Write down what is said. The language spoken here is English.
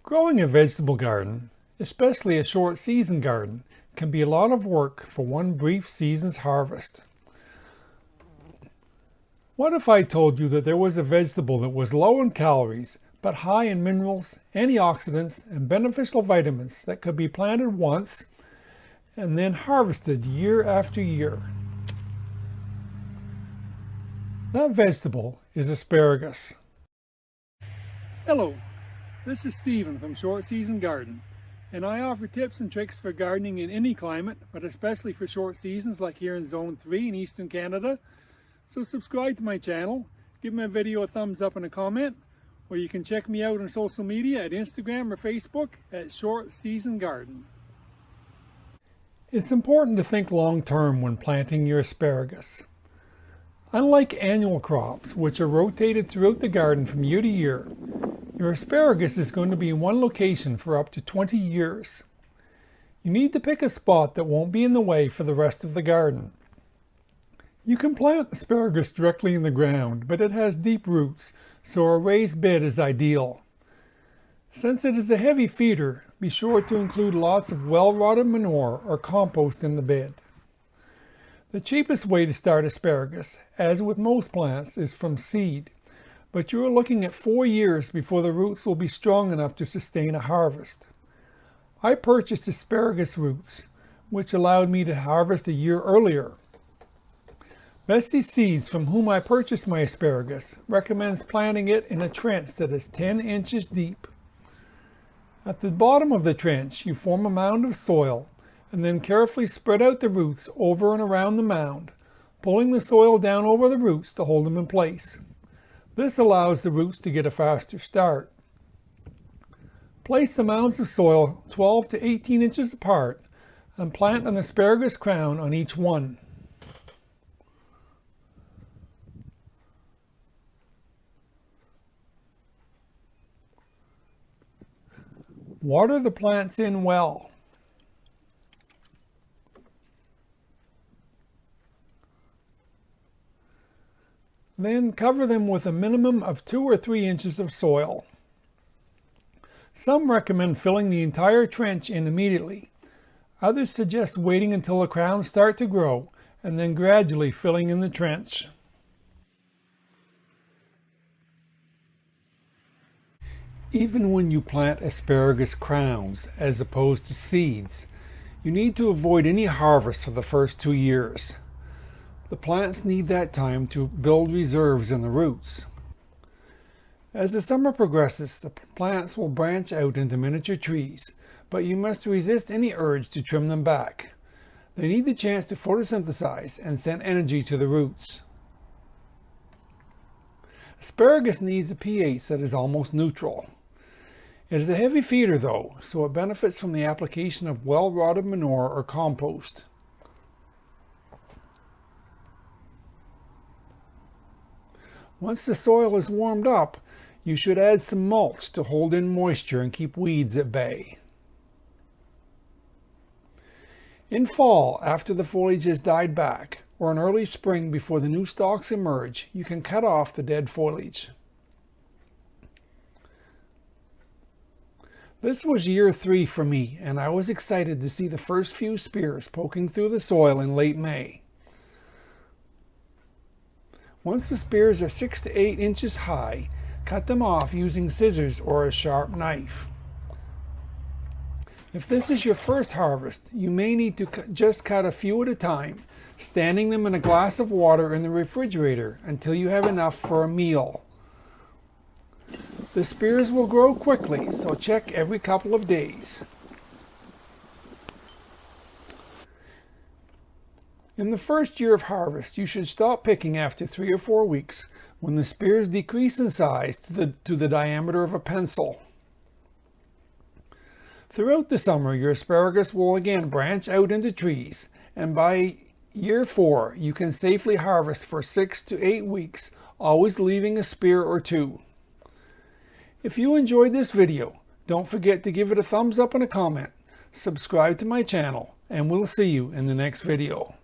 Growing a vegetable garden, especially a short season garden, can be a lot of work for one brief season's harvest. What if I told you that there was a vegetable that was low in calories, but high in minerals, antioxidants, and beneficial vitamins that could be planted once and then harvested year after year? That vegetable is asparagus. Hello, this is Stephen from Short Season Garden, and I offer tips and tricks for gardening in any climate, but especially for short seasons like here in Zone 3 in Eastern Canada. So subscribe to my channel, give my video a thumbs up and a comment, or you can check me out on social media at Instagram or Facebook at Short Season Garden. It's important to think long term when planting your asparagus. Unlike annual crops, which are rotated throughout the garden from year to year, your asparagus is going to be in one location for up to 20 years. You need to pick a spot that won't be in the way for the rest of the garden. You can plant asparagus directly in the ground, but it has deep roots, so a raised bed is ideal. Since it is a heavy feeder, be sure to include lots of well-rotted manure or compost in the bed. The cheapest way to start asparagus, as with most plants, is from seed, but you are looking at 4 years before the roots will be strong enough to sustain a harvest. I purchased asparagus roots, which allowed me to harvest a year earlier. Bestie Seeds, from whom I purchased my asparagus, recommends planting it in a trench that is 10 inches deep. At the bottom of the trench, you form a mound of soil and then carefully spread out the roots over and around the mound, pulling the soil down over the roots to hold them in place. This allows the roots to get a faster start. Place the mounds of soil 12 to 18 inches apart and plant an asparagus crown on each one. Water the plants in well. Then cover them with a minimum of 2 or 3 inches of soil. Some recommend filling the entire trench in immediately. Others suggest waiting until the crowns start to grow and then gradually filling in the trench. Even when you plant asparagus crowns as opposed to seeds, you need to avoid any harvest for the first 2 years. The plants need that time to build reserves in the roots. As the summer progresses, the plants will branch out into miniature trees, but you must resist any urge to trim them back. They need the chance to photosynthesize and send energy to the roots. Asparagus needs a pH that is almost neutral. It is a heavy feeder though, so it benefits from the application of well-rotted manure or compost. Once the soil is warmed up, you should add some mulch to hold in moisture and keep weeds at bay. In fall, after the foliage has died back, or in early spring before the new stalks emerge, you can cut off the dead foliage. This was year 3 for me, and I was excited to see the first few spears poking through the soil in late May. Once the spears are 6 to 8 inches high, cut them off using scissors or a sharp knife. If this is your first harvest, you may need to just cut a few at a time, standing them in a glass of water in the refrigerator until you have enough for a meal. The spears will grow quickly, so check every couple of days. In the first year of harvest, you should stop picking after 3 or 4 weeks when the spears decrease in size to the diameter of a pencil. Throughout the summer, your asparagus will again branch out into trees, and by year 4, you can safely harvest for 6 to 8 weeks, always leaving a spear or 2. If you enjoyed this video, don't forget to give it a thumbs up and a comment, subscribe to my channel, and we'll see you in the next video.